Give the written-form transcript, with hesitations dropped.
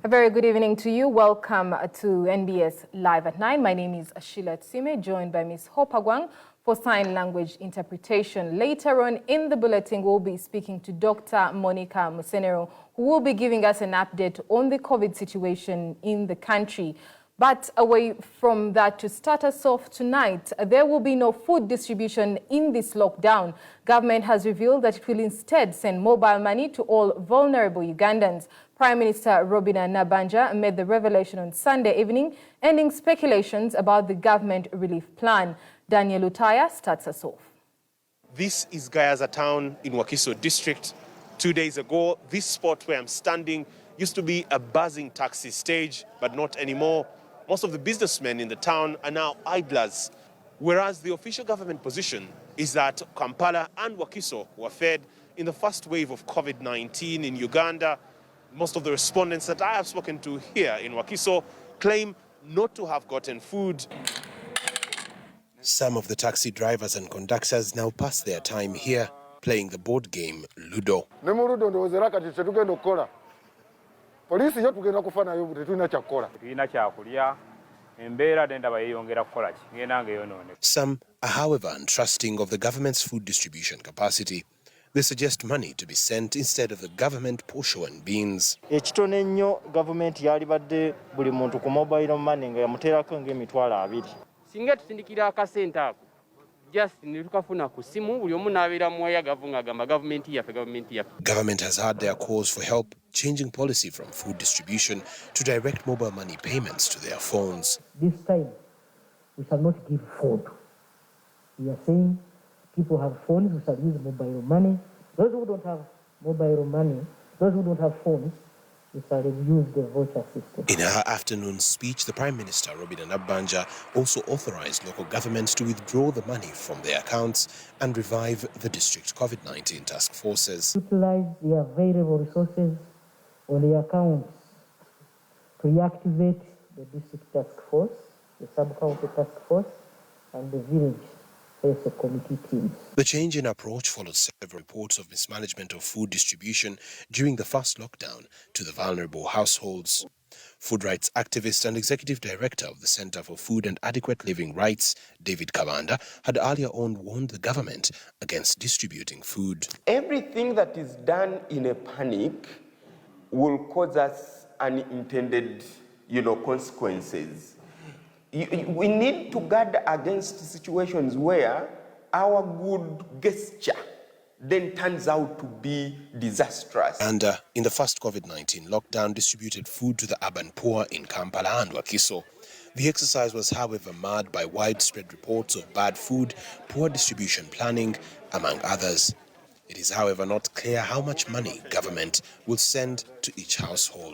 A very good evening to you. Welcome to NBS Live at 9. My name is Sheila Tsime, joined by Ms. Hopagwang for sign language interpretation. Later on in the bulletin, we'll be speaking to Dr. Monica Musenero, who will be giving us an update on the COVID situation in the country. But away from that, to start us off tonight, there will be no food distribution in this lockdown. Government has revealed that it will instead send mobile money to all vulnerable Ugandans. Prime Minister Robinah Nabbanja made the revelation on Sunday evening, ending speculations about the government relief plan. Daniel Utaya starts us off. This is Gayaza town in Wakiso district. 2 days ago, this spot where I'm standing used to be a buzzing taxi stage, but not anymore. Most of the businessmen in the town are now idlers, whereas the official government position is that Kampala and Wakiso were fed in the first wave of COVID-19 in Uganda. Most of the respondents that I have spoken to here in Wakiso claim not to have gotten food. Some of the taxi drivers and conductors now pass their time here playing the board game Ludo. Some are, however, untrusting of the government's food distribution capacity. They suggest money to be sent instead of the government posho and beans. Ekitone nnyo government yalibadde buli muntu ku mobile money nga yamuteerako ng'emitwalo 2. Singa tusindikira akasente ako just nitukafuna ku simu buli omu n'abeera muwaya gavunga agamba government yaffe. Government has had their calls for help, changing policy from food distribution to direct mobile money payments to their phones. This time, we shall not give food. We are saying people have phones, we shall use mobile money. Those who don't have mobile money, those who don't have phones, we shall use the voucher system. In her afternoon speech, the Prime Minister, Robinah Nabbanja, also authorized local governments to withdraw the money from their accounts and revive the district COVID-19 task forces. Utilize the available resources on the accounts to reactivate the district task force, the sub-county task force, and the village committee teams. The change in approach followed several reports of mismanagement of food distribution during the first lockdown to the vulnerable households. Food rights activist and executive director of the Center for Food and Adequate Living Rights, David Kabanda, had earlier on warned the government against distributing food. Everything that is done in a panic will cause us unintended, consequences. We need to guard against situations where our good gesture then turns out to be disastrous. And in the first COVID-19 lockdown, distributed food to the urban poor in Kampala and Wakiso. The exercise was, however, marred by widespread reports of bad food, poor distribution planning, among others. It is, however, not clear how much money government will send to each household.